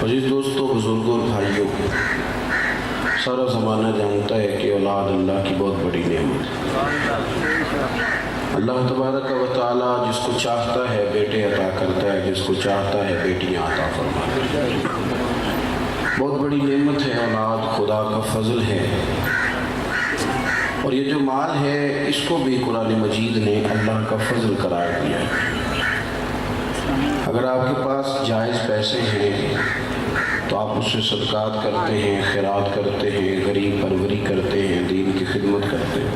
عزیز دوستوں، بزرگوں اور بھائیوں، سارا زمانہ جانتا ہے کہ اولاد اللہ کی بہت بڑی نعمت ہے۔ اللہ تبارک و تعالیٰ جس کو چاہتا ہے بیٹے عطا کرتا ہے، جس کو چاہتا ہے بیٹیاں عطا فرماتا ہے۔ بہت بڑی نعمت ہے اولاد، خدا کا فضل ہے۔ اور یہ جو مال ہے اس کو بھی قرآن مجید نے اللہ کا فضل قرار دیا ہے۔ اگر آپ کے پاس جائز پیسے ہیں تو آپ اس سے صدقات کرتے ہیں، خیرات کرتے ہیں، غریب پروری کرتے ہیں، دین کی خدمت کرتے ہیں۔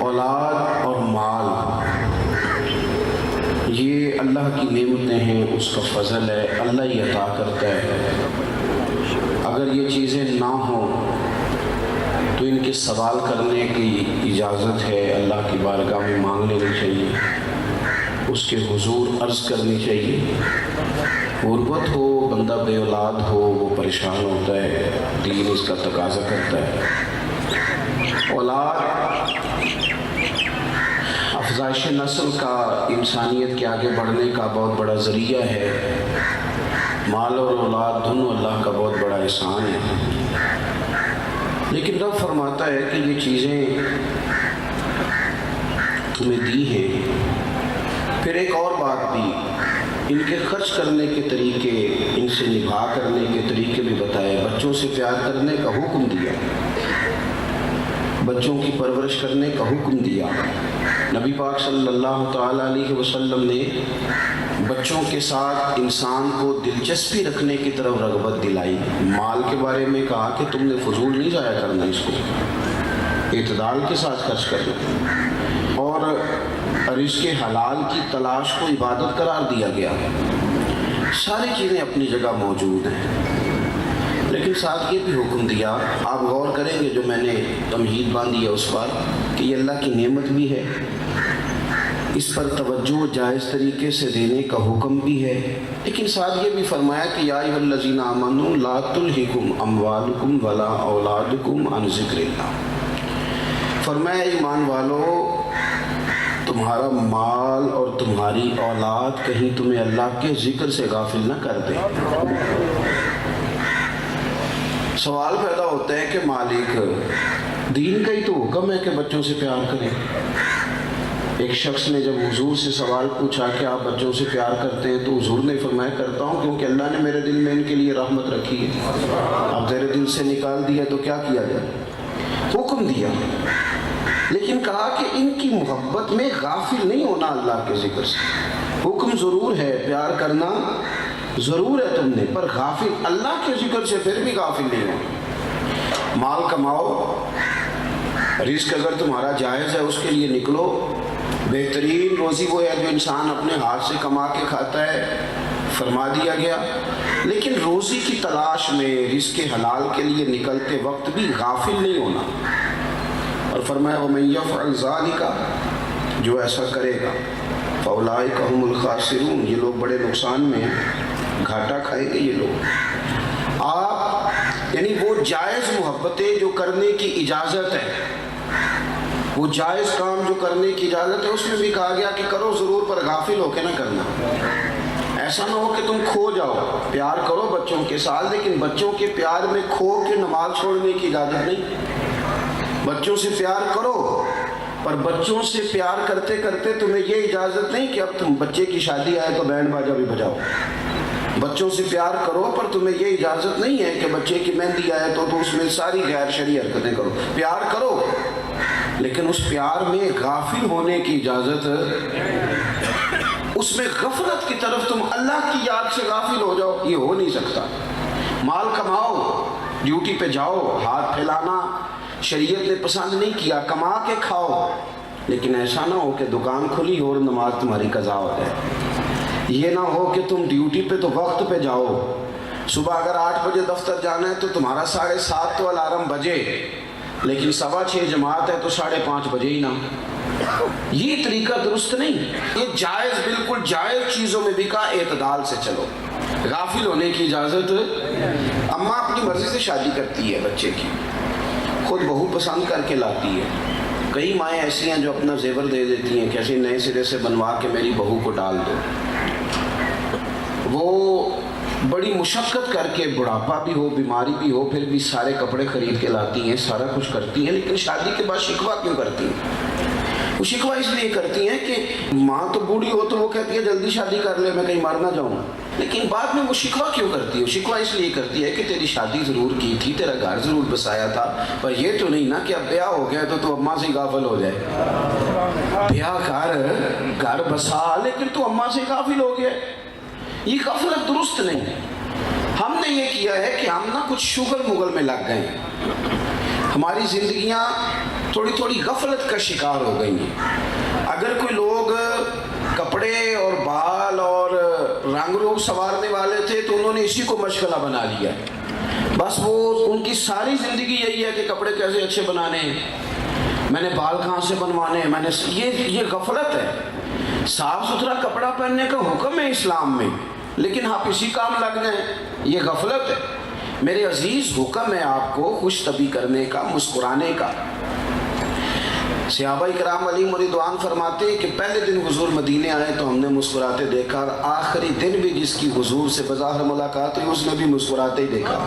اولاد اور مال یہ اللہ کی نعمتیں ہیں، اس کا فضل ہے، اللہ ہی عطا کرتا ہے۔ اگر یہ چیزیں نہ ہوں تو ان کے سوال کرنے کی اجازت ہے، اللہ کی بارگاہ میں مانگ لینی چاہیے، اس کے حضور عرض کرنی چاہیے۔ غربت ہو، بندہ بے اولاد ہو، وہ پریشان ہوتا ہے، دین اس کا تقاضا کرتا ہے۔ اولاد افزائش نسل کا، انسانیت کے آگے بڑھنے کا بہت بڑا ذریعہ ہے۔ مال اور اولاد دونوں اللہ کا بہت بڑا احسان ہے، لیکن رب فرماتا ہے کہ یہ چیزیں تمہیں دی ہیں۔ پھر ایک اور بات بھی، ان کے خرچ کرنے کے طریقے، ان سے نبھا کرنے کے طریقے بھی بتائے۔ بچوں سے پیار کرنے کا حکم دیا، بچوں کی پرورش کرنے کا حکم دیا۔ نبی پاک صلی اللہ تعالیٰ علیہ وسلم نے بچوں کے ساتھ انسان کو دلچسپی رکھنے کی طرف رغبت دلائی۔ مال کے بارے میں کہا کہ تم نے فضول نہیں ضائع کرنا، اس کو اعتدال کے ساتھ خرچ کرنا، اور رزق حلال کی تلاش کو عبادت قرار دیا گیا۔ ساری چیزیں اپنی جگہ موجود ہیں، لیکن ساتھ یہ بھی حکم دیا، آپ غور کریں گے جو میں نے تمہید باندھی ہے اس پر، کہ یہ اللہ کی نعمت بھی ہے، اس پر توجہ جائز طریقے سے دینے کا حکم بھی ہے، لیکن ساتھ یہ بھی فرمایا کہ یا ایھا الذین آمنوا لا تلھکم اموالکم ولا اولادکم عن ذکر اللہ۔ فرمایا ایمان والو، تمہارا مال اور تمہاری اولاد کہیں تمہیں اللہ کے ذکر سے غافل نہ کر دے۔ سوال پیدا ہوتا ہے کہ مالک، دین کا ہی تو حکم ہے کہ بچوں سے پیار کریں۔ ایک شخص نے جب حضور سے سوال پوچھا کہ آپ بچوں سے پیار کرتے ہیں، تو حضور نے فرمایا کرتا ہوں، کیونکہ اللہ نے میرے دل میں ان کے لیے رحمت رکھی ہے۔ اب تیرے دل سے نکال دیا تو کیا کیا جائے؟ حکم دیا، لیکن کہا کہ ان کی محبت میں غافل نہیں ہونا اللہ کے ذکر سے۔ حکم ضرور ہے، پیار کرنا ضرور ہے تم نے، پر غافل اللہ کے ذکر سے پھر بھی غافل نہیں ہونا۔ مال کماؤ، رزق اگر تمہارا جائز ہے اس کے لیے نکلو۔ بہترین روزی وہ ہے جو انسان اپنے ہاتھ سے کما کے کھاتا ہے، فرما دیا گیا، لیکن روزی کی تلاش میں رزق حلال کے لیے نکلتے وقت بھی غافل نہیں ہونا۔ اور فرمایا وَمَن يَفْعَلْ ذَلِكَ، جو ایسا کرے گا فَأُولَٰئِكَ هُمُ الْخَاسِرُونَ، یہ لوگ بڑے نقصان میں ہیں، گھاٹا کھائیں گے یہ لوگ۔ آپ یعنی وہ جائز محبتیں جو کرنے کی اجازت ہے، وہ جائز کام جو کرنے کی اجازت ہے، اس میں بھی کہا گیا کہ کرو ضرور، پر غافل ہو کے نہ کرنا۔ ایسا نہ ہو کہ تم کھو جاؤ۔ پیار کرو بچوں کے ساتھ، لیکن بچوں کے پیار میں کھو کے نماز چھوڑنے کی اجازت نہیں۔ بچوں سے پیار کرو، پر بچوں سے پیار کرتے کرتے تمہیں یہ اجازت نہیں کہ اب تم بچے کی شادی آئے تو بینڈ باجا بھی بجاؤ۔ بچوں سے پیار کرو، پر تمہیں یہ اجازت نہیں ہے کہ بچے کی مہندی آئے تو اس میں ساری غیر شرعی حرکتیں کرو۔ پیار کرو، لیکن اس پیار میں غافل ہونے کی اجازت، اس میں غفلت کی طرف تم اللہ کی یاد سے غافل ہو جاؤ، یہ ہو نہیں سکتا۔ مال کماؤ، ڈیوٹی پہ جاؤ، ہاتھ پھیلانا شریعت نے پسند نہیں کیا، کما کے کھاؤ، لیکن ایسا نہ ہو کہ دکان کھلی ہو اور نماز تمہاری قضا ہو جائے۔ یہ نہ ہو کہ تم ڈیوٹی پہ تو وقت پہ جاؤ، صبح اگر 8 بجے دفتر جانا ہے تو تمہارا 7:30 تو الارم بجے، لیکن 6:15 جماعت ہے تو 5:30 بجے ہی نہ۔ یہ طریقہ درست نہیں۔ یہ جائز، بالکل جائز چیزوں میں بھی کہا اعتدال سے چلو، غافل ہونے کی اجازت۔ اماں اپنی مرضی سے شادی کرتی ہے بچے کی، خود بہو پسند کر کے لاتی ہے۔ کئی مائیں ایسی ہیں جو اپنا زیور دے دیتی ہیں کہ ایسے نئے سرے سے بنوا کے میری بہو کو ڈال دو۔ وہ بڑی مشقت کر کے، بڑھاپا بھی ہو، بیماری بھی ہو، پھر بھی سارے کپڑے خرید کے لاتی ہیں، سارا کچھ کرتی ہیں، لیکن شادی کے بعد شکوہ کیوں کرتی ہیں؟ وہ شکوہ اس لیے کرتی ہیں کہ ماں تو بوڑھی ہو تو وہ کہتی ہے جلدی شادی کر لے، میں کہیں مر نہ جاؤں، لیکن بعد میں وہ شکوہ کیوں کرتی ہے؟ شکوہ اس لیے کرتی ہے کہ تیری شادی ضرور کی تھی، تیرا گھر ضرور بسایا تھا، پر یہ تو نہیں نا کہ اب بیاہ ہو گیا تو اماں سے غافل ہو جائے۔ بیاہ کر، گھر بسا، لیکن تو اماں سے غافل ہو گیا۔ یہ غفلت درست نہیں ہے۔ ہم نے یہ کیا ہے کہ ہم نا کچھ شغل مغل میں لگ گئے ہیں، ہماری زندگیاں تھوڑی تھوڑی غفلت کا شکار ہو گئی ہیں۔ اگر کوئی لوگ کپڑے اور بال اور رنگ روپ سنوارنے والے تھے تو انہوں نے اسی کو مشغلہ بنا لیا، بس وہ ان کی ساری زندگی یہی ہے کہ کپڑے کیسے اچھے بنانے ہیں، میں نے بال کہاں سے بنوانے ہیں، میں نے یہ غفلت ہے۔ صاف ستھرا کپڑا پہننے کا حکم ہے اسلام میں، لیکن آپ اسی کام لگ گئے، یہ غفلت ہے۔ میرے عزیز، حکم ہے آپ کو خوش طبع کرنے کا، مسکرانے کا۔ صحابہ کرام علیہم رضوان فرماتے ہیں کہ پہلے دن حضور مدینے آئے تو ہم نے مسکراتے دیکھا، اور آخری دن بھی جس کی حضور سے بظاہر ملاقات ہوئی اس نے بھی مسکراتے ہی دیکھا۔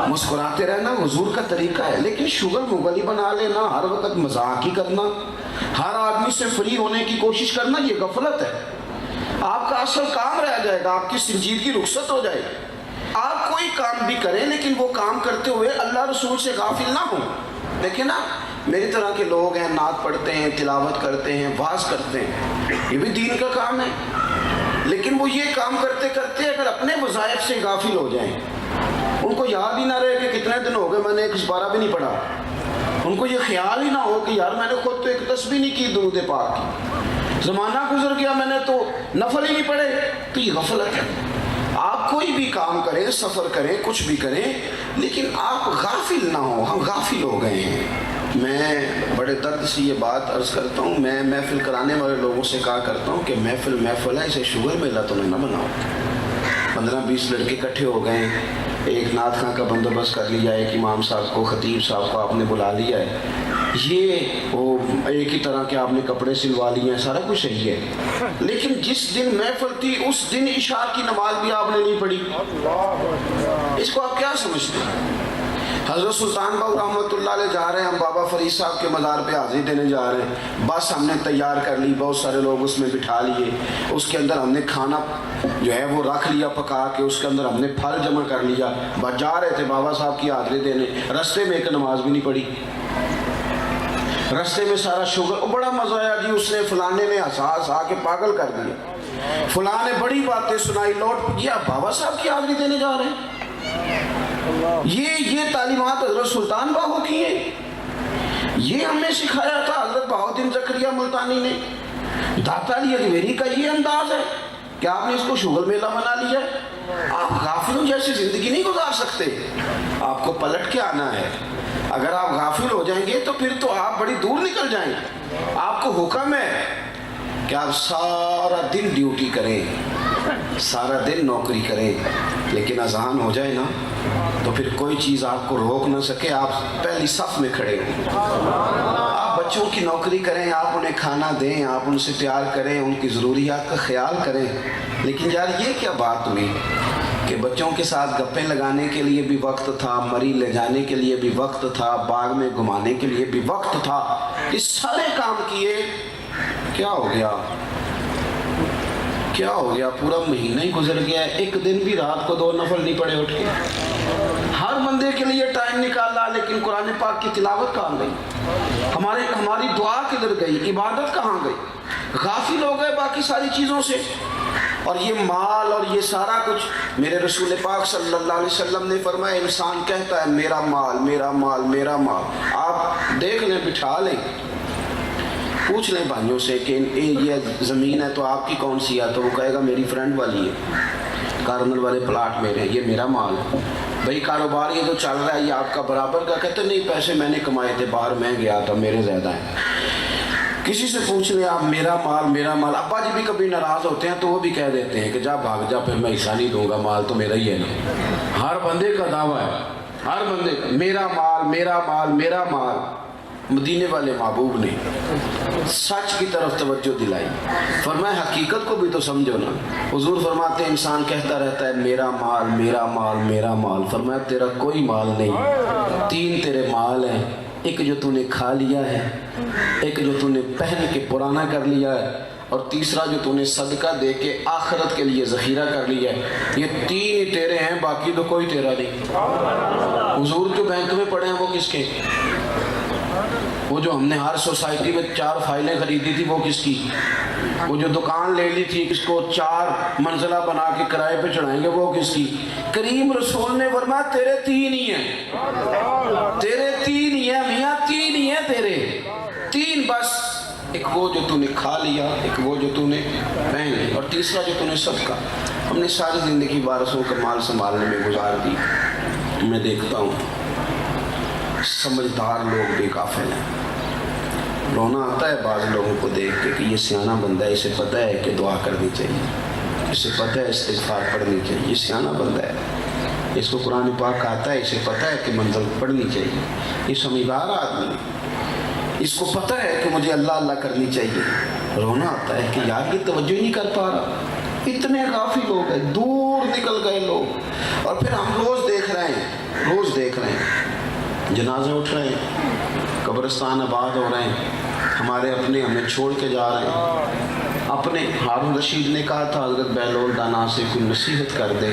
مسکراتے رہنا حضور کا طریقہ ہے، لیکن شغل مغل ہی بنا لینا، ہر وقت مذاق ہی کرنا، ہر آدمی سے فری ہونے کی کوشش کرنا، یہ غفلت ہے۔ آپ کا اصل کام رہ جائے گا، آپ کی سنجیدگی رخصت ہو جائے گی۔ آپ کوئی کام بھی کریں لیکن وہ کام کرتے ہوئے اللہ رسول سے غافل نہ ہوں۔ دیکھیں نا، میری طرح کے لوگ ہیں، نعت پڑھتے ہیں، تلاوت کرتے ہیں، واعظ کرتے ہیں، یہ بھی دین کا کام ہے، لیکن وہ یہ کام کرتے کرتے اگر اپنے وظائف سے غافل ہو جائیں، ان کو یاد ہی نہ رہے کہ کتنے دن ہو گئے میں نے ایک پارہ بھی نہیں پڑھا، ان کو یہ خیال ہی نہ ہو کہ یار میں نے خود تو ایک تسبیح نہیں کی درود پاک کی، زمانہ گزر گیا میں نے تو نفل ہی نہیں پڑھے، تو یہ غفلت ہے۔ آپ کوئی بھی کام کریں، سفر کریں، کچھ بھی کریں، لیکن آپ غافل نہ ہوں۔ ہم غافل ہو گئے ہیں۔ میں بڑے درد سے یہ بات عرض کرتا ہوں، میں محفل کرانے والے لوگوں سے کہا کرتا ہوں کہ محفل ہے، اسے شغل میلہ تو نہ بناؤ۔ 15-20 لڑکے اکٹھے ہو گئے، ایک نعت خواں کا بندوبست کر لیا، ایک امام صاحب کو، خطیب صاحب کو آپ نے بلا لیا ہے، یہ وہ ایک ہی طرح کے آپ نے کپڑے سلوا لیے ہیں، سارا کچھ صحیح ہے، لیکن جس دن محفل تھی اس دن عشاء کی نماز بھی آپ نے نہیں پڑھی۔ اس کو آپ کیا سمجھتے ہیں؟ حضرت سلطان باؤ رحمۃ اللہ علیہ جا رہے ہیں، ہم بابا فرید صاحب کے مزار پہ حاضری دینے جا رہے ہیں، بس ہم نے تیار کر لی، بہت سارے لوگ اس میں بٹھا لیے، اس کے اندر ہم نے کھانا جو ہے وہ رکھ لیا پکا کے، اس کے اندر ہم نے پھل جمع کر لیا، بس جا رہے تھے بابا صاحب کی حاضری دینے، رستے میں ایک نماز بھی نہیں پڑھی، رستے میں سارا شوگر، بڑا مزہ آیا جی، اس نے فلانے نے ہنسا ہنسا کے پاگل کر دیا، فلاں نے بڑی باتیں سنائی، لوٹ گیا بابا صاحب کی حاضری دینے جا رہے ہیں۔ یہ تعلیمات حضرت سلطان باہو کی ہیں، یہ ہمیں سکھایا تھا حضرت بہاؤالدین زکریا ملتانی نے۔ داتا علی اجمیری کا یہ انداز ہے کہ آپ نے اس کو شغل میلہ بنا لیا ہے۔ آپ غافلوں جیسی زندگی نہیں گزار سکتے، آپ کو پلٹ کے آنا ہے۔ اگر آپ غافل ہو جائیں گے تو پھر تو آپ بڑی دور نکل جائیں گے۔ آپ کو حکم ہے کہ آپ سارا دن ڈیوٹی کریں، سارا دن نوکری کریں، لیکن اذان ہو جائے نا تو پھر کوئی چیز آپ کو روک نہ سکے، آپ پہلی صف میں کھڑے ہوں۔ آپ بچوں کی نوکری کریں، آپ انہیں کھانا دیں، آپ ان سے پیار کریں، ان کی ضروریات کا خیال کریں، لیکن یار یہ کیا بات ہوئی کہ بچوں کے ساتھ گپیں لگانے کے لیے بھی وقت تھا، مری لے جانے کے لیے بھی وقت تھا، باغ میں گھمانے کے لیے بھی وقت تھا، یہ سارے کام کیے، کیا ہو گیا؟ کیا ہو گیا؟ پورا مہینہ ہی گزر گیا ہے، ایک دن بھی رات کو 2 نفل نہیں پڑے اٹھ کے۔ ہر بندے کے لیے ٹائم نکالا، لیکن قرآن پاک کی تلاوت کہاں گئی؟ ہماری دعا کدھر گئی؟ عبادت کہاں گئی؟ غافل ہو گئے باقی ساری چیزوں سے۔ اور یہ مال اور یہ سارا کچھ، میرے رسول پاک صلی اللہ علیہ وسلم نے فرمایا، انسان کہتا ہے میرا مال میرا مال میرا مال، آپ دیکھ لیں، بٹھا لیں، پوچھ لیں بھائیوں سے کہ یہ زمین ہے تو آپ کی کون سی ہے، تو وہ کہے گا میری فرینڈ والی ہے، کارنر والے پلاٹ میرے ہیں، یہ میرا مال ہے۔ بھئی کاروبار یہ جو چل رہا ہے یہ آپ کا برابر کا؟ کہتے نہیں، پیسے میں نے کمائے تھے، باہر میں گیا تھا، میرے زیادہ ہیں۔ کسی سے پوچھ لیں آپ، میرا مال میرا مال۔ ابا جی بھی کبھی ناراض ہوتے ہیں تو وہ بھی کہہ دیتے ہیں کہ جا بھاگ جا، پھر میں حصہ نہیں دوں گا، مال تو میرا ہی ہے نا۔ ہر بندے کا دعویٰ ہے، ہر بندے کا، میرا مال میرا مال میرا مال۔ مدینے والے محبوب نے سچ کی طرف توجہ دلائی، فرمایا حقیقت کو بھی تو سمجھو نا۔ حضور فرماتے ہیں انسان کہتا رہتا ہے میرا مال میرا مال میرا مال، فرمایا تیرا کوئی مال نہیں، تین تیرے مال ہیں، ایک جو تو نے کھا لیا ہے، ایک جو تو نے پہن کے پرانا کر لیا ہے، اور تیسرا جو تو نے صدقہ دے کے آخرت کے لیے ذخیرہ کر لیا ہے۔ یہ تین ہی تیرے ہیں، باقی تو کوئی تیرا نہیں۔ حضور جو بینک میں پڑے ہیں وہ کس کے؟ وہ جو ہم نے ہر سوسائٹی میں 4 فائلیں خریدی تھی وہ کس کی؟ وہ جو دکان لے لی تھی اس کو 4 منزلہ بنا کے کرائے پہ چڑھائیں گے وہ کس کی؟ کریم رسول نے فرمایا تیرے 3 ہی ہیں، تیرے 3 ہی ہیں میاں، 3 ہی ہیں تیرے، 3 بس، ایک وہ جو تو نے کھا لیا، ایک وہ جو تو نے پہن لی، اور تیسرا جو تو نے صدقہ۔ ہم نے ساری زندگی وارثوں کا مال سنبھالنے میں گزار دی۔ میں دیکھتا ہوں سمجھدار لوگ بھی غافل ہیں۔ رونا آتا ہے بعض لوگوں کو دیکھ کے کہ یہ سیانہ بندہ ہے، اسے پتہ ہے کہ دعا کرنی چاہیے، اسے پتہ ہے استغفار پڑھنی چاہیے، یہ سیانہ بندہ ہے، اس کو قرآن پاک آتا ہے، اسے پتہ ہے کہ منزل پڑھنی چاہیے، یہ سمجھدار آدمی ہے، اس کو پتہ ہے کہ مجھے اللہ اللہ کرنی چاہیے۔ رونا آتا ہے کہ یار یہ توجہ ہی نہیں کر پا رہا، اتنے غافل لوگ ہیں، دور نکل گئے لوگ۔ اور پھر ہم روز دیکھ رہے ہیں جنازے اٹھ رہے ہیں، قبرستان آباد ہو رہے ہیں، ہمارے اپنے ہمیں چھوڑ کے جا رہے ہیں۔ اپنے ہارون رشید نے کہا تھا حضرت بہلول دانا سے کوئی نصیحت کر دے،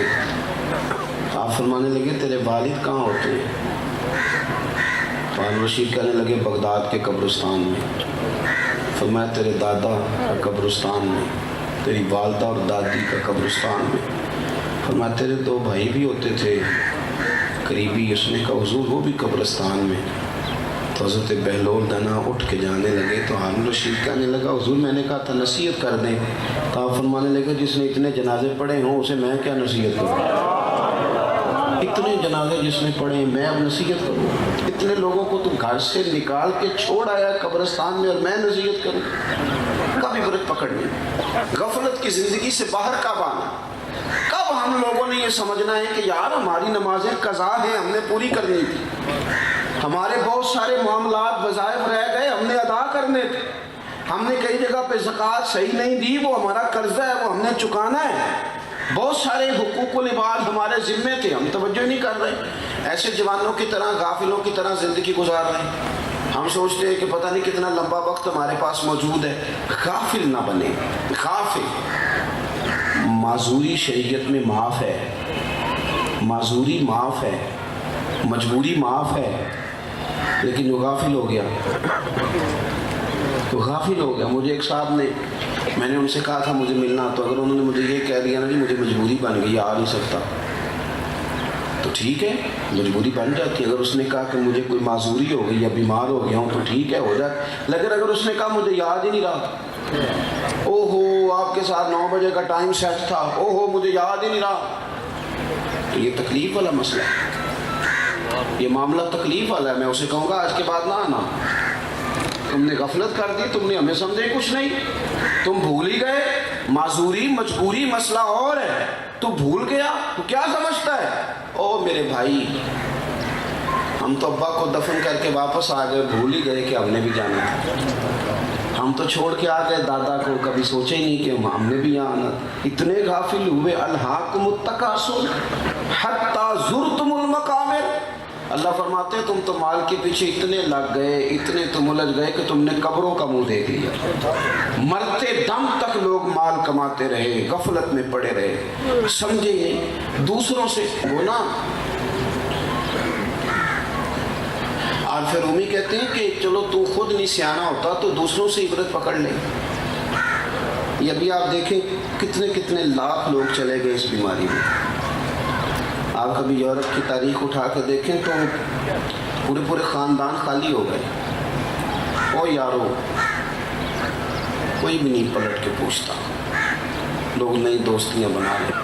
آپ فرمانے لگے تیرے والد کہاں ہوتے ہیں؟ ہارون رشید کہنے لگے بغداد کے قبرستان میں۔ فرمایا تیرے دادا کا قبرستان میں، تیری والدہ اور دادی کا قبرستان میں۔ فرمایا تیرے 2 بھائی بھی ہوتے تھے قریبی، اس نے کہا حضور وہ بھی قبرستان میں۔ تو حضرت بہلول دنا اٹھ کے جانے لگے تو ہارون رشید کہنے لگا حضور میں نے کہا تھا نصیحت کر دیں، تو آپ فرمانے لگے جس نے اتنے جنازے پڑھے ہوں اسے میں کیا نصیحت کروں؟ اتنے جنازے جس نے پڑھے ہیں میں اب نصیحت کروں؟ اتنے لوگوں کو تم گھر سے نکال کے چھوڑ آیا قبرستان میں اور میں نصیحت کروں؟ کبھی برت پکڑنی، غفلت کی زندگی سے باہر کب آنا؟ کب ہم لوگوں نے یہ سمجھنا ہے کہ یار ہماری نمازیں قضا ہیں، ہم نے پوری کرنی تھی، ہمارے بہت سارے معاملات وظائف رہ گئے ہم نے ادا کرنے تھے، ہم نے کئی جگہ پہ زکوٰۃ صحیح نہیں دی، وہ ہمارا قرضہ ہے وہ ہم نے چکانا ہے، بہت سارے حقوق العباد ہمارے ذمے تھے ہم توجہ نہیں کر رہے، ایسے جوانوں کی طرح غافلوں کی طرح زندگی گزار رہے ہیں۔ ہم سوچتے ہیں کہ پتہ نہیں کتنا لمبا وقت ہمارے پاس موجود ہے۔ غافل نہ بنے، غافل۔ معذوری شریعت میں معاف ہے، معذوری معاف ہے، مجبوری معاف ہے، لیکن جو غافل ہو گیا تو غافل ہو گیا۔ مجھے ایک صاحب نے، میں نے ان سے کہا تھا مجھے ملنا، تو اگر انہوں نے مجھے یہ کہہ دیا نا جی مجھے مجبوری بن گئی آ نہیں سکتا، تو ٹھیک ہے مجبوری بن جاتی ہے۔ اگر اس نے کہا کہ مجھے کوئی معذوری ہو گئی یا بیمار ہو گیا ہوں تو ٹھیک ہے ہو جائے، لیکن اگر اس نے کہا مجھے یاد ہی نہیں رہا، او ہو آپ کے ساتھ 9 بجے کا ٹائم سیٹ تھا، او ہو مجھے یاد ہی نہیں رہا، تو یہ تکلیف والا مسئلہ ہے، یہ معاملہ تکلیف والا ہے۔ میں اسے کہوں گا آج کے بعد نہ آنا، تم نے غفلت کر دی، تم نے ہمیں سمجھے کچھ نہیں، تم بھول ہی گئے، معذوری مجبوری مسئلہ اور ہے، تو بھول گیا تو کیا سمجھتا ہے؟ او میرے بھائی ہم تو ابا کو دفن کر کے واپس آ گئے، بھول ہی گئے کہ ہم نے بھی جانا تھا، ہم تو چھوڑ کے آ گئے دادا کو، کبھی سوچے ہی نہیں کہ ہم نے بھی آنا۔ اتنے غافل ہوئے، الہاکم التکاثر حتی زرتم المقابر۔ اللہ فرماتے ہیں تم تو مال کے پیچھے اتنے لگ گئے، اتنے تم الجھ گئے کہ تم نے قبروں کا منہ دیکھ لیا۔ مرتے دم تک لوگ مال کماتے رہے، غفلت میں پڑے رہے، سمجھے نہیں دوسروں سے وہ نا۔ اور پھر رومی کہتے ہیں کہ چلو تو خود نہیں سیانہ ہوتا تو دوسروں سے عبرت پکڑ لے۔ یہ ابھی آپ دیکھیں کتنے کتنے لاکھ لوگ چلے گئے اس بیماری میں۔ آپ کبھی یورپ کی تاریخ اٹھا کے دیکھیں تو پورے پورے خاندان خالی ہو گئے۔ او یارو کوئی بھی نہیں پلٹ کے پوچھتا، لوگ نئی دوستیاں بنا لیتے،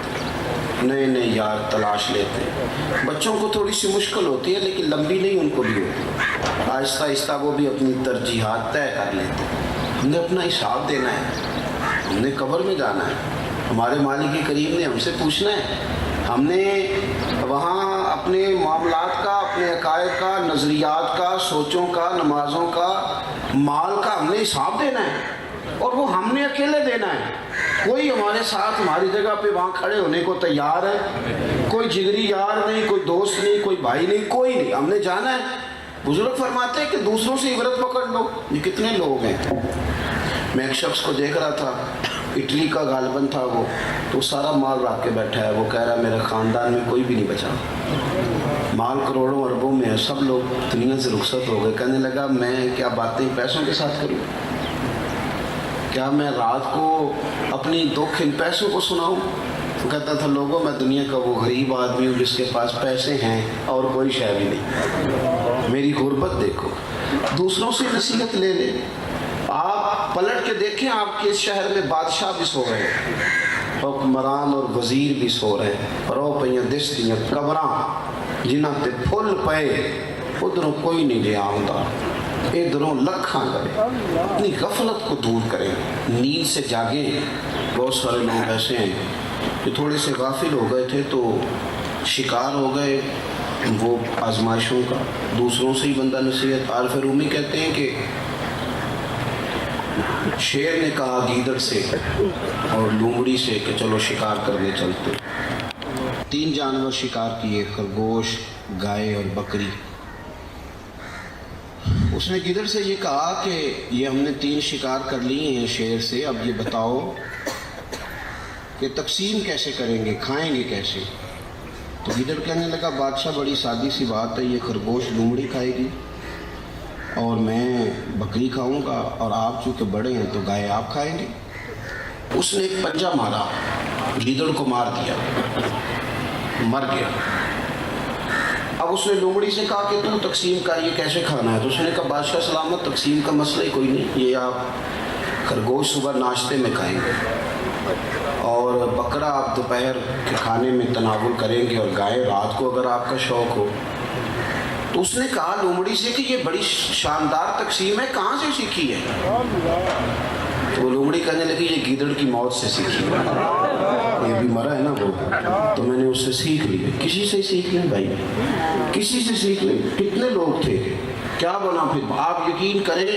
نئے نئے یار تلاش لیتے ہیں۔ بچوں کو تھوڑی سی مشکل ہوتی ہے لیکن لمبی نہیں ان کو بھی ہوتی، آہستہ آہستہ وہ بھی اپنی ترجیحات طے کر لیتے ہیں۔ ہم نے اپنا حساب دینا ہے، ہم نے قبر میں جانا ہے، ہمارے مالک کے قریب نے ہم سے پوچھنا ہے، ہم نے وہاں اپنے معاملات کا، اپنے عقائد کا، نظریات کا، سوچوں کا، نمازوں کا، مال کا ہم نے حساب دینا ہے، اور وہ ہم نے اکیلے دینا ہے۔ کوئی ہمارے ساتھ ہماری جگہ پہ وہاں کھڑے ہونے کو تیار ہے؟ کوئی جگری یار نہیں، کوئی دوست نہیں، کوئی بھائی نہیں، کوئی نہیں۔ ہم نے جانا ہے۔ بزرگ فرماتے ہیں کہ دوسروں سے عبرت پکڑ لو۔ یہ کتنے لوگ ہیں؟ میں ایک شخص کو دیکھ رہا تھا، اٹلی کا غالباً تھا وہ، تو سارا مال رکھ کے بیٹھا ہے۔ وہ کہہ رہا ہے میرے خاندان میں کوئی بھی نہیں بچا، مال کروڑوں اربوں میں ہے، سب لوگ دنیا سے رخصت ہو گئے۔ کہنے لگا میں کیا باتیں پیسوں کے ساتھ کروں؟ کیا میں رات کو اپنی دکھ ان پیسوں کو سناؤں؟ تو کہتا تھا لوگوں میں دنیا کا وہ غریب آدمی ہوں جس کے پاس پیسے ہیں اور کوئی شے بھی نہیں۔ میری غربت دیکھو۔ دوسروں سے نصیحت لے لے۔ آپ پلٹ کے دیکھیں، آپ کے اس شہر میں بادشاہ بھی سو رہے ہیں، حکمران اور وزیر بھی سو رہے ہیں، رو پہ دس دیاں قبراں جنہاں تے پھل پے، ادھروں کوئی نہیں جے آمدہ، ادھروں لکھاں کرے۔ اپنی غفلت کو دور کریں، نیند سے جاگیں۔ بہت سارے لوگ ایسے ہیں کہ تھوڑے سے غافل ہو گئے تھے تو شکار ہو گئے وہ آزمائشوں کا۔ دوسروں سے ہی بندہ نصیحت۔ عارف رومی کہتے ہیں کہ شیر نے کہا گیدڑ سے اور لومڑی سے کہ چلو شکار کرنے چلتے۔ 3 جانور شکار کیے، خرگوش، گائے اور بکری۔ اس نے گیدڑ سے یہ کہا کہ یہ ہم نے 3 شکار کر لیے ہیں شیر سے، اب یہ بتاؤ کہ تقسیم کیسے کریں گے، کھائیں گے کیسے؟ تو گیدڑ کہنے لگا بادشاہ بڑی سادی سی بات ہے، یہ خرگوش لومڑی کھائے گی اور میں بکری کھاؤں گا، اور آپ چونکہ بڑے ہیں تو گائے آپ کھائیں گے۔ اس نے ایک پنجہ مارا، گیدڑ کو مار دیا، مر گیا۔ اب اس نے لومڑی سے کہا کہ تو تقسیم کر، یہ کیسے کھانا ہے؟ تو اس نے کہا بادشاہ سلامت، تقسیم کا مسئلہ ہی کوئی نہیں، یہ آپ خرگوش صبح ناشتے میں کھائیں گے اور بکرا آپ دوپہر کے کھانے میں تناول کریں گے، اور گائے رات کو اگر آپ کا شوق ہو۔ تو اس نے کہا لومڑی سے کہ یہ بڑی شاندار تقسیم ہے، کہاں سے سیکھی ہے؟ تو وہ لومڑی کہنے لگی یہ گیدڑ کی موت سے سیکھی ہے، یہ بھی مرا ہے نا وہ، تو میں نے اس سے سیکھ لی۔ کسی سے سیکھ لیں بھائی، کسی سے سیکھ لیں۔ کتنے لوگ تھے، کیا بنا پھر؟ آپ یقین کریں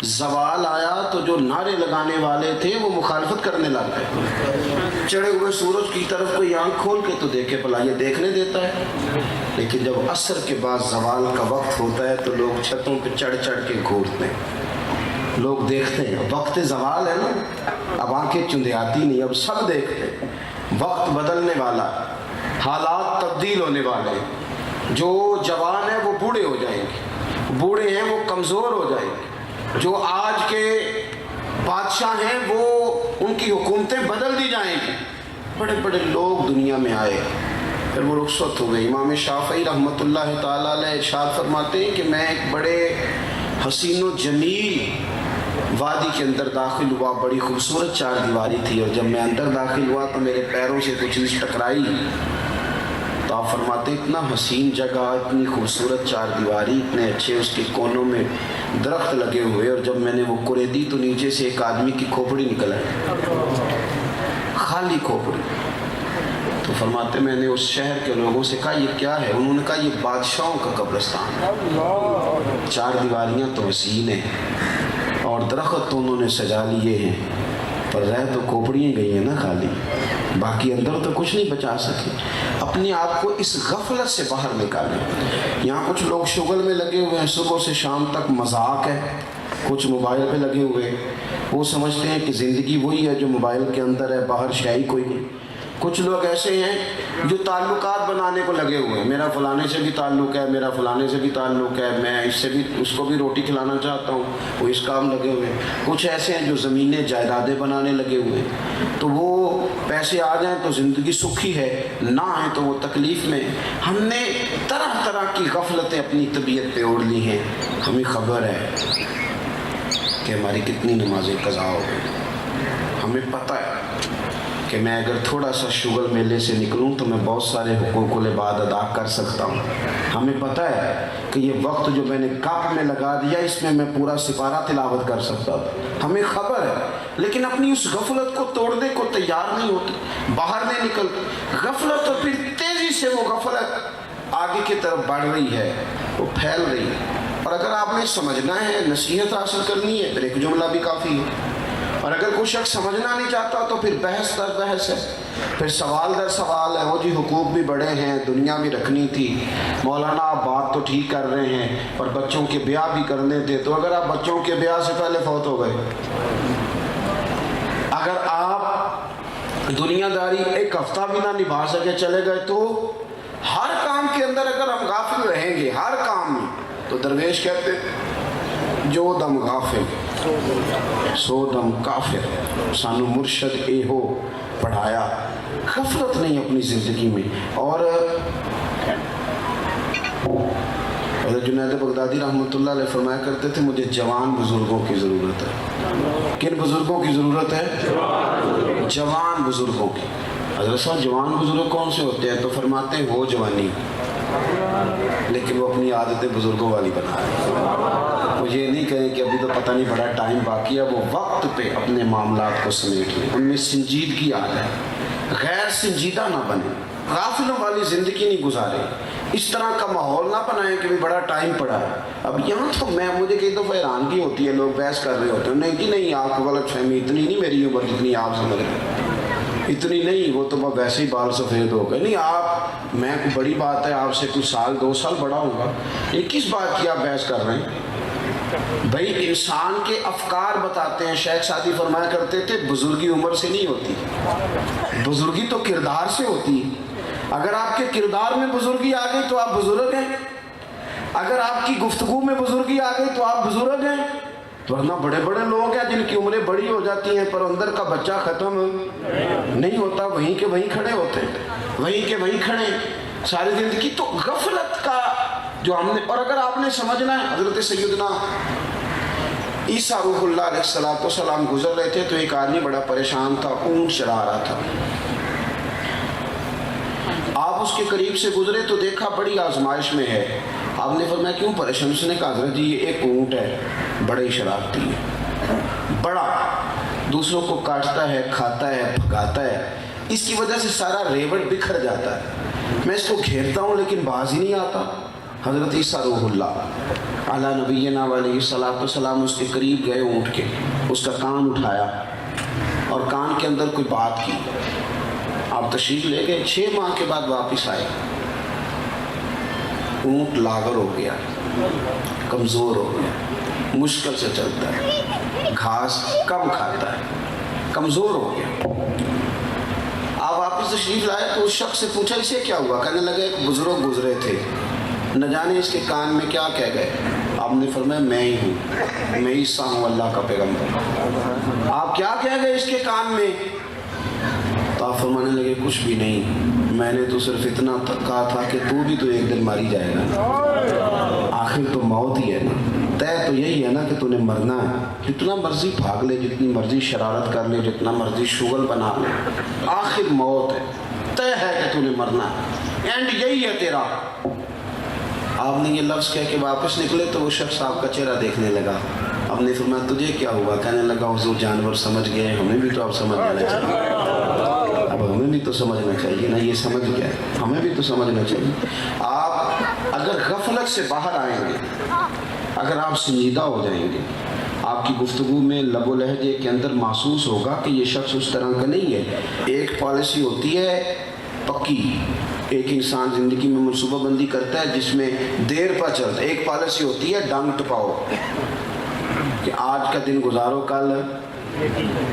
زوال آیا تو جو نعرے لگانے والے تھے وہ مخالفت کرنے لگ گئے۔ چڑھے ہوئے سورج کی طرف کوئی آنکھ کھول کے تو دیکھے بھلا یہ دیکھنے دیتا ہے، لیکن جب عصر کے بعد زوال کا وقت ہوتا ہے تو لوگ چھتوں پہ چڑھ چڑھ کے گھورتے ہیں، لوگ دیکھتے ہیں۔ وقت زوال ہے نا، اب آنکھیں چندیاتی نہیں، اب سب دیکھتے ہیں۔ وقت بدلنے والا، حالات تبدیل ہونے والے، جو جوان ہیں وہ بوڑھے ہو جائیں گے، بوڑھے ہیں وہ کمزور ہو جائیں گے، جو آج کے بادشاہ ہیں وہ ان کی حکومتیں بدل دی جائیں گی۔ بڑے بڑے لوگ دنیا میں آئے، پھر وہ رخصت ہو گئے۔ امام شافعی رحمۃ اللہ تعالیٰ علیہ ارشاد فرماتے ہیں کہ میں ایک بڑے حسین و جمیل وادی کے اندر داخل ہوا، بڑی خوبصورت 4 دیواری تھی، اور جب میں اندر داخل ہوا تو میرے پیروں سے کچھ چیز ٹکرائی، تو آپ فرماتے اتنا حسین جگہ، اتنی خوبصورت 4 دیواری، اتنے اچھے اس کے کونوں میں درخت لگے ہوئے، اور جب میں نے وہ کریدی تو نیچے سے ایک آدمی کی کھوپڑی نکل آئی، خالی کھوپڑی۔ تو فرماتے میں نے اس شہر کے لوگوں سے کہا یہ کیا ہے؟ انہوں نے کہا یہ بادشاہوں کا قبرستان ہے، 4 دیواریاں تو حسین ہیں اور درخت تو انہوں نے سجا لیے ہیں، پر رہ تو کھوپڑیاں گئی ہیں نا خالی، باقی اندر تو کچھ نہیں بچا سکے۔ اپنے آپ کو اس غفلت سے باہر نکالیں۔ یہاں کچھ لوگ شغل میں لگے ہوئے ہیں، صبح سے شام تک مذاق ہے، کچھ موبائل پہ لگے ہوئے، وہ سمجھتے ہیں کہ زندگی وہی ہے جو موبائل کے اندر ہے، باہر شے ہی کوئی نہیں۔ کچھ لوگ ایسے ہیں جو تعلقات بنانے کو لگے ہوئے ہیں، میرا فلانے سے بھی تعلق ہے، میرا فلانے سے بھی تعلق ہے، میں اس سے بھی اس کو بھی روٹی کھلانا چاہتا ہوں، وہ اس کام لگے ہوئے ہیں۔ کچھ ایسے ہیں جو زمینیں جائیدادیں بنانے لگے ہوئے ہیں، تو وہ پیسے آ جائیں تو زندگی سکھی ہے، نہ آئیں تو وہ تکلیف میں۔ ہم نے طرح طرح کی غفلتیں اپنی طبیعت پہ اوڑھ لی ہیں۔ ہمیں خبر ہے کہ ہماری کتنی نمازیں قضا ہو گئی، ہمیں پتہ ہے کہ میں اگر تھوڑا سا شغل میلے سے نکلوں تو میں بہت سارے حقوق العباد ادا کر سکتا ہوں. ہمیں پتہ ہے کہ یہ وقت جو میں نے کپ میں لگا دیا اس میں میں پورا سپارہ تلاوت کر سکتا ہوں. ہمیں خبر ہے, لیکن اپنی اس غفلت کو توڑنے کو تیار نہیں ہوتے, باہر نہیں نکلتے. غفلت, اور پھر تیزی سے وہ غفلت آگے کی طرف بڑھ رہی ہے, وہ پھیل رہی ہے. اور اگر آپ نے سمجھنا ہے, نصیحت حاصل کرنی ہے, پھر ایک جملہ بھی کافی ہے. اور اگر کوئی شخص سمجھنا نہیں چاہتا تو پھر بحث در بحث ہے, پھر سوال در سوال ہے. وہ جی حقوق بھی بڑے ہیں, دنیا بھی رکھنی تھی, مولانا آپ بات تو ٹھیک کر رہے ہیں, اور بچوں کے بیاہ بھی کرنے تھے. تو اگر آپ بچوں کے بیاہ سے پہلے فوت ہو گئے, اگر آپ دنیا داری ایک ہفتہ بھی نہ نبھا سکے چلے گئے, تو ہر کام کے اندر اگر ہم غافل رہیں گے, ہر کام میں, تو درویش کہتے جو دم غافل سو دم کافر. سانو مرشد اے ہو پڑھایا, غفلت نہیں اپنی زندگی میں. اور حضرت جنید بغدادی رحمۃ اللہ علیہ فرمایا کرتے تھے مجھے جوان بزرگوں کی ضرورت ہے. کن بزرگوں کی ضرورت ہے؟ جوان بزرگوں کی. حضرت صاحب جوان بزرگ کون سے ہوتے ہیں؟ تو فرماتے ہیں وہ جوانی لیکن وہ اپنی عادتیں بزرگوں والی بنا رہے ہیں. وہ یہ نہیں کہیں کہ ابھی تو پتہ نہیں بڑا ٹائم باقی ہے, وہ وقت پہ اپنے معاملات کو سمیٹ لیں. ان میں سنجیدگی آ جائے, غیر سنجیدہ نہ بنے, غافلوں والی زندگی نہیں گزارے, اس طرح کا ماحول نہ بنائیں کہ بھی بڑا ٹائم پڑا ہے. اب یہاں تو مجھے کئی دفعہ حیرانگی ہوتی ہے, لوگ بحث کر رہے ہوتے ہیں, نہیں جی نہیں آپ کو غلط فہمی, اتنی نہیں میری عمر جتنی آپ سمجھ رہے ہیں, اتنی نہیں, وہ تو میں ویسے ہی بال سفید ہو گئے. نہیں آپ, میں کوئی بڑی بات ہے آپ سے کچھ سال 2 سال بڑا ہوں گا, یہ کس بات کی آپ بحث کر رہے ہیں؟ بھائی انسان کے افکار بتاتے ہیں. شیخ سعدی فرمایا کرتے تھے بزرگی عمر سے نہیں ہوتی, بزرگی تو کردار سے ہوتی ہے. اگر آپ کے کردار میں بزرگی آ گئی تو آپ بزرگ ہیں, اگر آپ کی گفتگو میں بزرگی آ گئی تو آپ بزرگ ہیں. ورنہ بڑے بڑے لوگ ہیں جن کی عمریں بڑی ہو جاتی ہیں پر اندر کا بچہ ختم نہیں ہوتا, وہیں کے وہیں کھڑے ہوتے ہیں, وہیں کے وہیں کھڑے ساری زندگی. تو غفلت کا جو ہم نے, اور اگر آپ نے سمجھنا ہے, حضرت سیدنا عیسیٰ روح اللہ علیہ السلام گزر رہے تھے تو ایک آدمی بڑا پریشان تھا, اونٹ چڑھا رہا تھا. آپ اس کے قریب سے گزرے تو دیکھا بڑی آزمائش میں ہے. آپ نے فرمایا کیوں پریشان؟ اس نے کہا حضرت جی یہ ایک اونٹ ہے, بڑا ہی شرارتی ہے, بڑا دوسروں کو کاٹتا ہے, کھاتا ہے, بھگاتا ہے, اس کی وجہ سے سارا ریوڑ بکھر جاتا ہے. میں اس کو گھیرتا ہوں لیکن باز ہی نہیں آتا. حضرت عیسیٰ روح اللہ علی نبینا علیہ الصلوۃ والسلام اس کے قریب گئے اونٹ کے, اس کا کان اٹھایا اور کان کے اندر کوئی بات کی. آپ تشریف لے گئے, 6 ماہ کے بعد واپس آئے. اونٹ لاغر ہو گیا, کمزور ہو گیا, مشکل سے چلتا ہے, گھاس کم کھاتا ہے, کمزور ہو گیا. آپ واپس تشریف لائے تو اس شخص سے پوچھا اسے کیا ہوا؟ کہنے لگے ایک بزرگ گزرے تھے, نہ جانے اس کے کان میں کیا کہہ گئے. آپ نے فرمایا میں ہی ہوں, میں عیسیٰ ہوں اللہ کا پیغمبر. آپ کیا کہہ گئے اس کے کان میں؟ تو آپ فرمانے لگے کچھ بھی نہیں, میں نے تو صرف اتنا کہا تھا کہ تو بھی تو ایک دن ماری جائے گا, آخر تو موت ہی ہے نا, طے تو یہی ہے نا کہ تو نے مرنا ہے. جتنا مرضی بھاگ لے, جتنی مرضی شرارت کر لے, جتنا مرضی شغل بنا لے, آخر موت ہے, طے ہے کہ تو نے مرنا ہے, اینڈ یہی ہے تیرا. آپ نے یہ لفظ کہہ کے واپس نکلے تو وہ شخص آپ کا چہرہ دیکھنے لگا. آپ نے فرمایا تجھے کیا ہوا؟ کہنے لگا حضور جانور سمجھ گئے, ہمیں بھی تو آپ سمجھ لینا چاہیے, اب ہمیں بھی تو سمجھنا چاہیے نا, یہ سمجھ گیا ہے, ہمیں بھی تو سمجھنا چاہیے. آپ اگر غفلت سے باہر آئیں گے, اگر آپ سنجیدہ ہو جائیں گے, آپ کی گفتگو میں لب و لہجے کے اندر محسوس ہوگا کہ یہ شخص اس طرح کا نہیں ہے. ایک پالیسی ہوتی ہے پکی, ایک انسان زندگی میں منصوبہ بندی کرتا ہے جس میں دیر پر چلتا ہے. ایک پالیسی ہوتی ہے ڈانگ ٹپاؤ, کہ آج کا دن گزارو کل,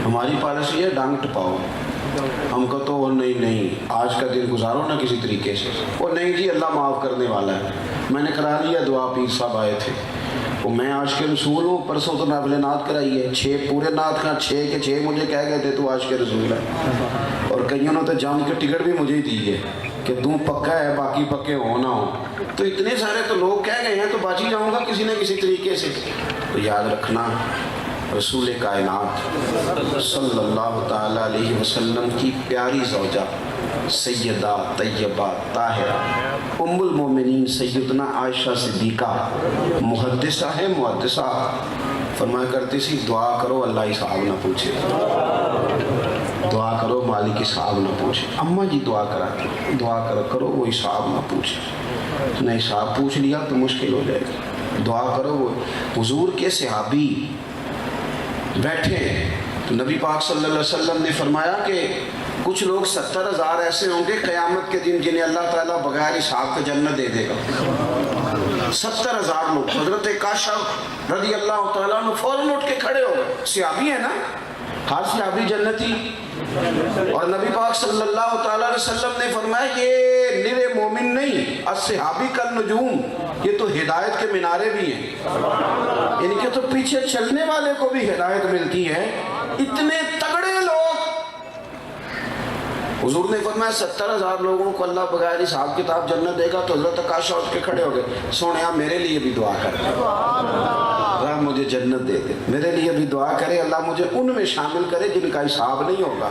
ہماری پالیسی ہے ڈانگ ٹپاؤ. ہم کو تو نہیں آج کا دن گزارو نا کسی طریقے سے, وہ نہیں جی اللہ معاف کرنے والا ہے. میں نے کرا لیا دعا, پیر صاحب آئے تھے, وہ میں آج کے رسول ہوں, پرسوں تو نافل نعت کرائی ہے, 6 پورے نعت کا 6 کے 6 مجھے کہہ گئے تھے تو آج کے رسول ہے. اور کئیوں نے تو جام کی ٹکٹ بھی مجھے ہی دی ہے کہ تم پکا ہے, باقی پکے ہو نہ ہو. تو اتنے سارے تو لوگ کہہ گئے ہیں تو بچ ہی جاؤں گا کسی نہ کسی طریقے سے. تو یاد رکھنا رسول کائنات صلی اللہ تعالیٰ علیہ وسلم کی پیاری زوجہ سیدہ طیبہ طاہرہ ام المومنین سیدنا عائشہ صدیقہ محدثہ ہے، محدثہ فرمایا کرتی سی دعا کرو اللہ حساب نہ پوچھے، دعا کرو مالک حساب نہ پوچھے۔ اماں جی دعا کراتی دعا کرو وہ حساب نہ پوچھے، نہ حساب پوچھ لیا تو مشکل ہو جائے گی، دعا کرو وہ۔ حضور کے صحابی بیٹھے تو نبی پاک صلی اللہ علیہ وسلم نے فرمایا کہ کچھ لوگ 70,000 ایسے ہوں گے قیامت کے دن جنہیں اللہ تعالیٰ بغیر حساب کے جنت دے دے گا۔ 70,000 لوگ۔ حضرت کاشف رضی اللہ تعالیٰ عنہ فوراً اٹھ کے کھڑے ہو گئے، صحابی ہے نا، ہر صحابی جنتی، اور نبی پاک صلی اللہ تعالیٰ علیہ وسلم نے فرمایا یہ نرے مومن نہیں، الصحابی کالنجوم، یہ تو ہدایت کے مینارے بھی ہیں، ان کے تو پیچھے چلنے والے کو بھی ہدایت ملتی ہے۔ اتنے تگڑے لوگ، حضور نے فرمایا 70,000 لوگوں کو اللہ بغیر حساب کتاب جنت دے گا، تو حضرت عائشہ اٹھ کے کھڑے ہو گئے، سونیا میرے لیے بھی دعا کر اللہ مجھے جنت دے دے، میرے لیے بھی دعا کرے اللہ مجھے ان میں شامل کرے جن کا حساب نہیں ہوگا۔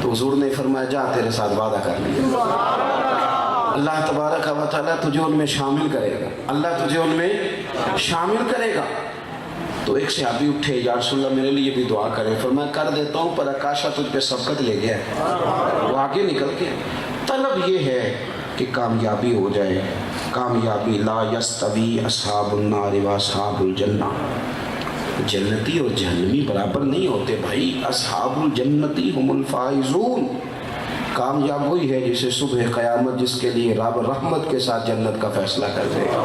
تو حضور نے فرمایا جا تیرے ساتھ وعدہ کر لیا، اللہ تبارک و تعالیٰ تجھے ان میں شامل کرے گا، اللہ تجھے ان میں شامل کرے گا۔ تو ایک صحابی اٹھے، یا رسول اللہ میرے لیے بھی دعا کرے، فرمایا کر دیتا ہوں، پر عکاشہ تجھ پہ سبقت لے گیا ہے، وہ آگے نکل کے۔ طلب یہ ہے کہ کامیابی ہو جائے، کامیابی۔ لا یستوی اصحاب النار و اصحاب الجنہ، جنتی اور جہنمی برابر نہیں ہوتے بھائی، اصحاب الجنتی ہم الفائزون، کامیاب وہی ہے جسے صبح قیامت جس کے لیے رب رحمت کے ساتھ جنت کا فیصلہ کر دے گا۔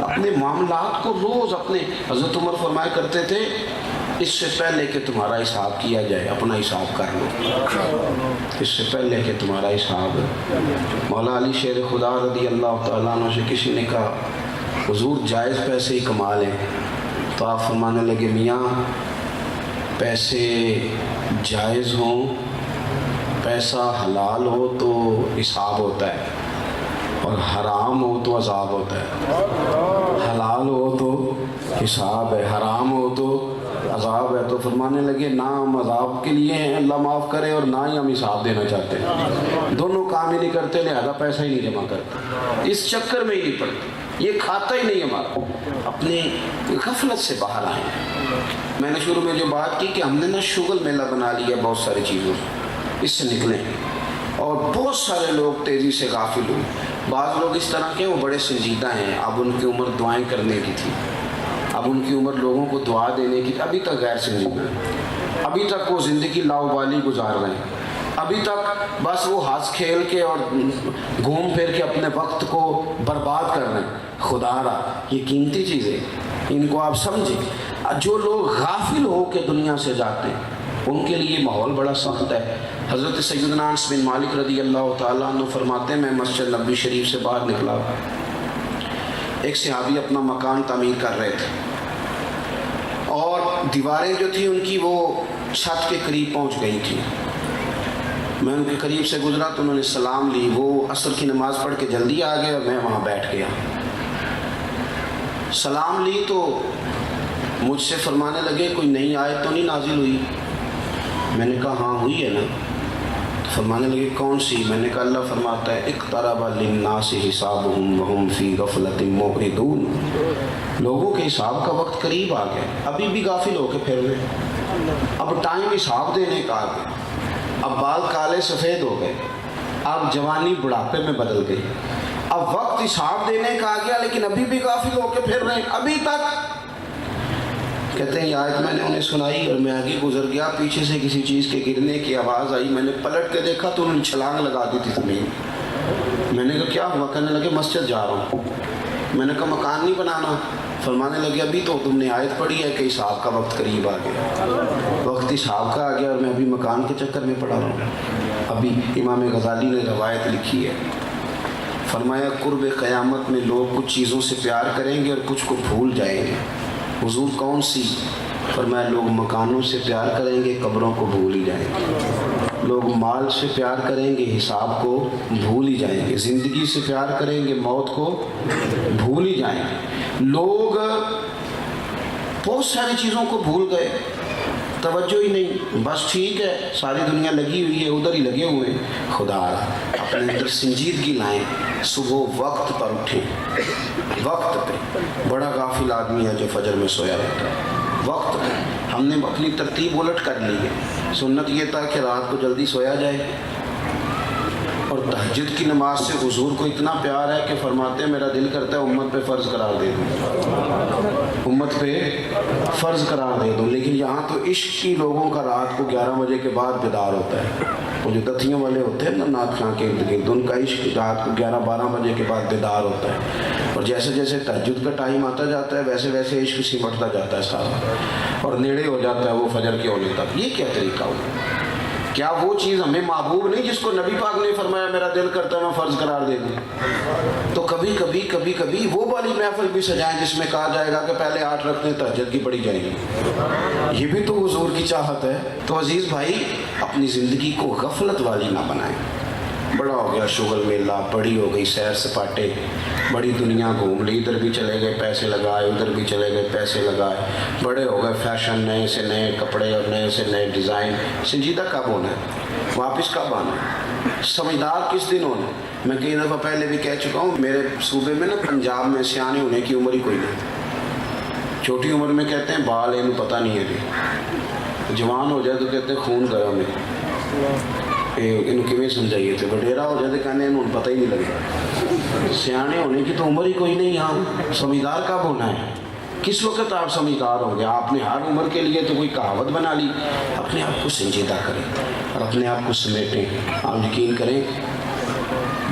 اپنے معاملات کو روز اپنے، حضرت عمر فرمایا کرتے تھے اس سے پہلے کہ تمہارا حساب کیا جائے اپنا حساب کر لو، اس سے پہلے کہ تمہارا حساب۔ مولا علی شیر خدا رضی اللہ تعالیٰ عنہ سے کسی نے کہا حضور جائز پیسے ہی کما لیں، تو آپ فرمانے لگے میاں پیسے جائز ہوں، پیسہ حلال ہو تو حساب ہوتا ہے، اور حرام ہو تو عذاب ہوتا ہے۔ حلال ہو تو حساب ہے، حرام ہو تو عذاب ہے۔ تو فرمانے لگے نہ ہم عذاب کے لیے ہیں اللہ معاف کرے، اور نہ ہی ہم حساب دینا چاہتے ہیں، دونوں کام ہی نہیں کرتے، لہذا پیسہ ہی نہیں جمع کرتے، اس چکر میں ہی نہیں پڑتے، یہ کھاتا ہی نہیں ہمارا۔ اپنی غفلت سے باہر آئیں۔ میں نے شروع میں جو بات کی کہ ہم نے نا شغل میلہ بنا لیا بہت ساری چیزوں سے، اس سے نکلیں، اور بہت سارے لوگ تیزی سے غافل ہوئے۔ بعض لوگ اس طرح کے وہ بڑے سنجیدہ ہیں، اب ان کی عمر دعائیں کرنے کی تھی، اب ان کی عمر لوگوں کو دعا دینے کی، ابھی تک غیر سنجیدہ ہیں، ابھی تک وہ زندگی لاؤبالی گزار رہے ہیں، ابھی تک بس وہ ہنس کھیل کے اور گھوم پھر کے اپنے وقت کو برباد کر رہے ہیں۔ خدا را یہ قیمتی چیزیں ان کو آپ سمجھیں۔ جو لوگ غافل ہو کے دنیا سے جاتے ہیں ان کے لیے ماحول بڑا سخت ہے۔ حضرت سیدنا انس بن مالک رضی اللہ تعالیٰ عنہ فرماتے ہیں میں مسجد نبوی شریف سے باہر نکلا، ایک صحابی اپنا مکان تعمیر کر رہے تھے، اور دیواریں جو تھیں ان کی وہ چھت کے قریب پہنچ گئی تھیں۔ میں ان کے قریب سے گزرا تو انہوں نے سلام لی، وہ عصر کی نماز پڑھ کے جلدی آ گئے اور میں وہاں بیٹھ گیا۔ سلام لی تو مجھ سے فرمانے لگے کوئی نئی آیت تو نہیں نازل ہوئی؟ میں نے کہا ہاں ہوئی ہے نا۔ فرمانے لگے کون سی؟ میں نے کہا اللہ فرماتا ہے اقترب للناس حسابهم وهم فی غفلۃ معرضون، لوگوں کے حساب کا وقت قریب آ گیا، ابھی بھی غافل ہو کے پھر رہے، اب ٹائم حساب دینے کا آ گیا، اب بال کالے سفید ہو گئے، اب جوانی بڑھاپے میں بدل گئی، اب وقت حساب دینے کا آ گیا، لیکن ابھی بھی غافل ہو کے پھر رہے ہیں ابھی تک۔ کہتے ہیں یہ آیت میں نے انہیں سنائی اور میں آگے گزر گیا، پیچھے سے کسی چیز کے گرنے کی آواز آئی، میں نے پلٹ کے دیکھا تو انہوں نے چھلانگ لگا دی تھی زمین۔ میں نے کہا کیا ہوا؟ کہنے لگے مسجد جا رہا ہوں۔ میں نے کہا مکان نہیں بنانا؟ فرمانے لگے ابھی تو تم نے آیت پڑھی ہے کہ حساب کا وقت قریب آ گیا، وقت حساب کا آ گیا اور میں ابھی مکان کے چکر میں پڑا رہا ہوں۔ ابھی امام غزالی نے روایت لکھی ہے، فرمایا قرب قیامت میں لوگ کچھ چیزوں سے پیار کریں گے اور کچھ کو بھول جائیں گے۔ حضور کون سی؟ فرمایا لوگ مکانوں سے پیار کریں گے قبروں کو بھول ہی جائیں گے، لوگ مال سے پیار کریں گے حساب کو بھول ہی جائیں گے، زندگی سے پیار کریں گے موت کو بھول ہی جائیں گے۔ لوگ بہت ساری چیزوں کو بھول گئے، توجہ ہی نہیں، بس ٹھیک ہے ساری دنیا لگی ہوئی ہے ادھر ہی لگے ہوئے ہیں۔ خدا اپنے اندر سنجیدگی لائیں، صبح وقت پر اٹھیں، وقت پہ۔ بڑا غافل آدمی ہے جو فجر میں سویا رہتا ہے وقت پہ۔ ہم نے اپنی ترتیب الٹ کر لی ہے۔ سنت یہ تھا کہ رات کو جلدی سویا جائے، اور تہجد کی نماز سے حضور کو اتنا پیار ہے کہ فرماتے ہیں میرا دل کرتا ہے امت پہ فرض قرار دے دوں، امت پہ فرض قرار دے دوں۔ لیکن یہاں تو عشق کی لوگوں کا رات کو 11 بجے کے بعد بیدار ہوتا ہے۔ وہ جو دتھیوں والے ہوتے ہیں نا نعت خواں کے ارد گرد، ان کا عشق رات کو 11-12 بجے کے بعد بیدار ہوتا ہے، اور جیسے جیسے تہجد کا ٹائم آتا جاتا ہے ویسے ویسے عشق سمٹتا جاتا ہے سارا، اور نیڑے ہو جاتا ہے وہ فجر کے ہونے تک۔ یہ کیا طریقہ ہوا؟ کیا وہ چیز ہمیں محبوب نہیں جس کو نبی پاک نے فرمایا میرا دل کرتا ہے میں فرض قرار دے دوں؟ تو کبھی کبھی وہ والی محفل بھی سجائیں جس میں کہا جائے گا کہ پہلے 8 رکعتیں تہجد کی پڑھی جائیں گی۔ یہ بھی تو حضور کی چاہت ہے۔ تو عزیز بھائی اپنی زندگی کو غفلت والی نہ بنائیں۔ بڑا ہو گیا شغل میلہ، بڑی ہو گئی سیر سپاٹے، بڑی دنیا گھوم لی، ادھر بھی چلے گئے پیسے لگائے، ادھر بھی چلے گئے پیسے لگائے، بڑے ہو گئے فیشن، نئے سے نئے کپڑے اور نئے سے نئے ڈیزائن۔ سنجیدہ کب ہونا ہے؟ واپس کب آنا ہے؟ سمجھدار کس دن ہونا ہے؟ میں کئی دفعہ پہلے بھی کہہ چکا ہوں، میرے صوبے میں نا پنجاب میں سیانے ہونے کی عمر ہی کوئی نہیں۔ چھوٹی عمر میں کہتے ہیں بال انہوں پتہ نہیں ہے جی، جوان ہو جائے تو کہتے ہیں خون گرم ہے، انہوں کیویں سمجھائیے تھے، وڈیرا ہو جائے تو کہنے انہوں پتہ ہی نہیں لگا۔ سیانے ہونے کی تو عمر ہی کوئی نہیں۔ ہاں سمجھدار کب ہونا ہے؟ کس وقت آپ سمجھدار ہوں گے؟ آپ نے ہر عمر کے لیے تو کوئی کہاوت بنا لی۔ اپنے آپ کو سنجیدہ کریں اور اپنے آپ کو سمیٹیں۔ آپ یقین کریں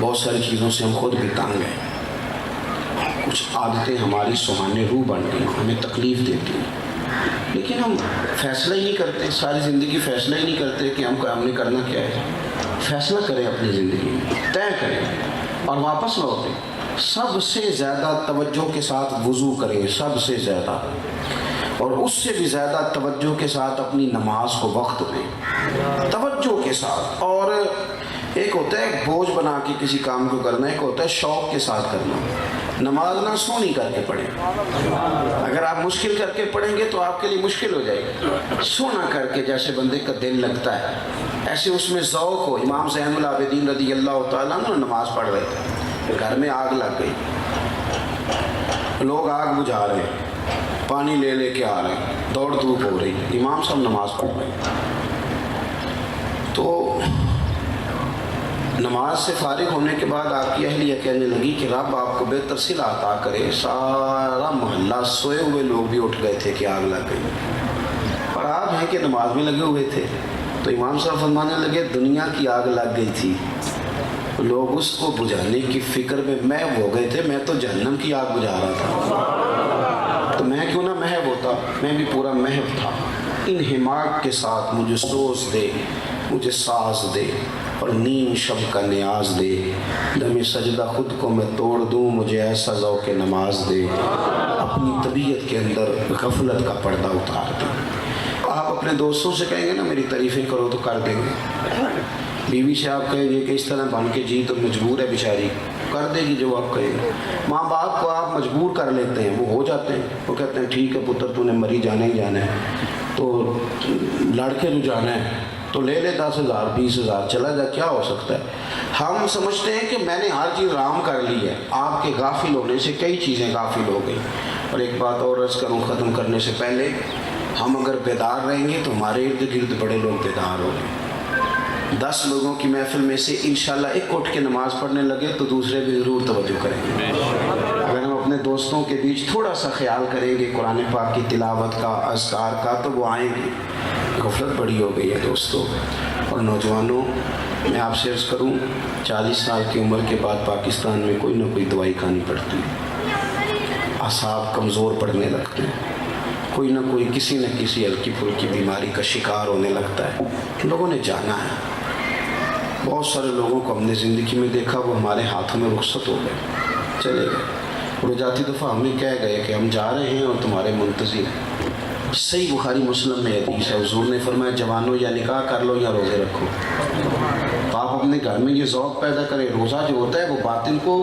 بہت ساری چیزوں سے ہم خود بھی تنگ ہیں، کچھ عادتیں ہماری سہانے روح بن گئی، ہمیں تکلیف دیتی ہیں، لیکن ہم فیصلہ ہی نہیں کرتے۔ ساری زندگی فیصلہ ہی نہیں کرتے کہ ہم نے کرنا کیا ہے۔ فیصلہ کریں اپنی زندگی میں، طے کریں اور واپس لوٹیں۔ سب سے زیادہ توجہ کے ساتھ وضو کریں، سب سے زیادہ، اور اس سے بھی زیادہ توجہ کے ساتھ اپنی نماز کو وقت دیں، توجہ کے ساتھ۔ اور ایک ہوتا ہے بوجھ بنا کے کسی کام کو کرنا، ایک ہوتا ہے شوق کے ساتھ کرنا۔ نماز نہ سونی کر کے پڑھیں، اگر آپ مشکل کر کے پڑھیں گے تو آپ کے لیے مشکل ہو جائے گی۔ سونا کر کے جیسے بندے کا دل لگتا ہے ایسے اس میں ذوق ہو۔ امام زین العابدین رضی اللہ تعالیٰ عنہ نماز پڑھ رہے تھے، گھر میں آگ لگ گئی، لوگ آگ بجھا رہے ہیں، پانی لے لے کے آ رہے ہیں، دوڑ دھوپ ہو رہی، امام صاحب نماز پڑھ رہے ہیں۔ تو نماز سے فارغ ہونے کے بعد آپ کی اہلیہ کہنے لگی کہ رب آپ کو بہتر صلہ عطا کرے، سارا محلہ سوئے ہوئے لوگ بھی اٹھ گئے تھے کہ آگ لگ گئی، اور آپ ہیں کہ نماز میں لگے ہوئے تھے۔ تو امام صاحب فرمانے لگے دنیا کی آگ لگ گئی تھی، لوگ اس کو بجھانے کی فکر میں محو ہو گئے تھے، میں تو جہنم کی آگ بجھا رہا تھا، تو میں کیوں نہ محو ہوتا، میں بھی پورا محو تھا۔ انہماک کے ساتھ مجھے سوز دے، مجھے ساز دے، اور نیم شب کا نیاز دے، دم سجدہ خود کو میں توڑ دوں، مجھے ایسا ذوق نماز دے، اپنی طبیعت کے اندر غفلت کا پردہ اتار دے۔ آپ اپنے دوستوں سے کہیں گے نا میری تعریفیں کرو تو کر دیں گے، بیوی سے آپ کہیں گے کہ اس طرح بن کے جی تو مجبور ہے بیچاری، کر دے گی جو آپ کہیں گے۔ ماں باپ کو آپ مجبور کر لیتے ہیں، وہ ہو جاتے ہیں، وہ کہتے ہیں ٹھیک ہے پتر تو نے مری جانا ہی جانا ہے، تو لڑکے جو جانا ہے تو لے لے 10,000 20,000 چلا جا، کیا ہو سکتا ہے۔ ہم سمجھتے ہیں کہ میں نے ہر چیز رام کر لی ہے، آپ کے غافل ہونے سے کئی چیزیں غافل ہو گئی۔ اور ایک بات اور عرض کروں ختم کرنے سے پہلے، ہم اگر بیدار رہیں گے تو ہمارے ارد گرد بڑے لوگ بیدار ہوں گے۔ 10 لوگوں کی محفل میں سے انشاءاللہ ایک اٹھ کے نماز پڑھنے لگے تو دوسرے بھی ضرور توجہ کریں گے۔ اگر ہم اپنے دوستوں کے بیچ تھوڑا سا خیال کریں گے قرآن پاک کی تلاوت کا، اذکار کا، تو وہ آئیں گے۔ غفلت بڑی ہو گئی ہے دوستوں اور نوجوانوں۔ میں آپ سے عرض کروں 40 سال کی عمر کے بعد پاکستان میں کوئی نہ کوئی دوائی کھانی پڑتی ہے، اعصاب کمزور پڑنے لگتے ہیں، کوئی نہ کوئی کسی نہ کسی ہلکی پھلکی بیماری کا شکار ہونے لگتا ہے۔ لوگوں نے جانا ہے، بہت سارے لوگوں کو ہم نے زندگی میں دیکھا وہ ہمارے ہاتھوں میں رخصت ہو گئے، چلے گئے، اور جاتی دفعہ ہمیں کہہ گئے کہ ہم جا رہے ہیں اور تمہارے منتظر ہیں۔ صحیح بخاری مسلم میں حدیث ہے، حضور نے فرمایا جوانوں یا نکاح کر لو یا روزے رکھو۔ تو آپ اپنے گھر میں یہ ذوق پیدا کریں، روزہ جو ہوتا ہے وہ باطن کو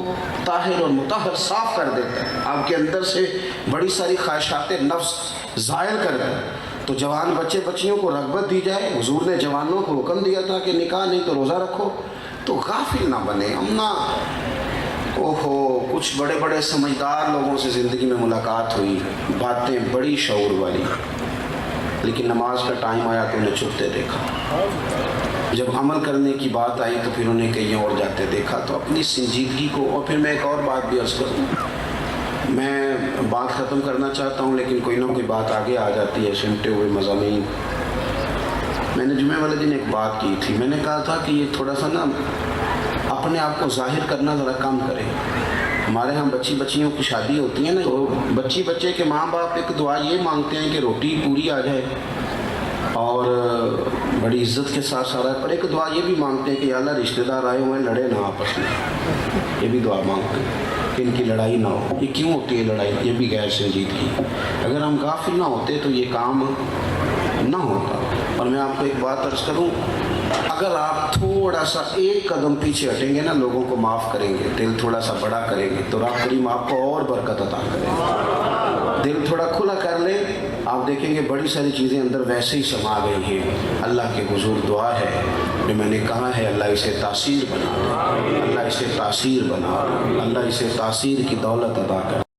طاہر اور مطہر صاف کر دیتا ہے، آپ کے اندر سے بڑی ساری خواہشات نفس زائل کر دیتا ہے۔ تو جوان بچے بچیوں کو رغبت دی جائے. حضور نے جوانوں کو حکم دیا تھا کہ نکاح نہیں تو روزہ رکھو. تو غافل نہ بنے ہم نہ. کچھ بڑے بڑے سمجھدار لوگوں سے زندگی میں ملاقات ہوئی, باتیں بڑی شعور والی, لیکن نماز کا ٹائم آیا تو انہیں چھپتے دیکھا. جب عمل کرنے کی بات آئی تو پھر انہیں کہیں اور جاتے دیکھا. تو اپنی سنجیدگی کو. اور پھر میں ایک اور بات بھی عرض کروں, میں بات ختم کرنا چاہتا ہوں لیکن کوئی نہ کوئی بات آگے آ جاتی ہے سنتے ہوئے مضامین. میں نے جمعے والے دن ایک بات کی تھی. میں نے کہا تھا کہ یہ تھوڑا سا نا اپنے آپ کو ظاہر کرنا ذرا کم کریں. ہمارے ہاں بچیوں کی شادی ہوتی ہے نا, تو بچے کے ماں باپ ایک دعا یہ مانگتے ہیں کہ روٹی پوری آ جائے اور بڑی عزت کے ساتھ سارا, پر ایک دعا یہ بھی مانگتے ہیں کہ یا اللہ رشتہ دار آئے ہوئے لڑے نہ آپس میں. یہ بھی دعا مانگتے ہیں کہ ان کی لڑائی نہ ہو. یہ کیوں ہوتی ہے لڑائی؟ یہ بھی غیر سنجیدگی. اگر ہم غافل نہ ہوتے تو یہ کام نہ ہوتا. اور میں آپ کو ایک بات عرض کروں, اگر آپ تھوڑا سا ایک قدم پیچھے ہٹیں گے نا, لوگوں کو معاف کریں گے, دل تھوڑا سا بڑا کریں گے, تو رب کریم آپ کو اور برکت عطا کرے گا. دل تھوڑا کھلا کر لیں, آپ دیکھیں گے بڑی ساری چیزیں اندر ویسے ہی سما گئی ہیں. اللہ کے حضور دعا ہے جو میں نے کہا ہے, اللہ اسے تاثیر بنا دے, اللہ اسے تاثیر بنا دے, اللہ اسے تاثیر کی دولت عطا کرے.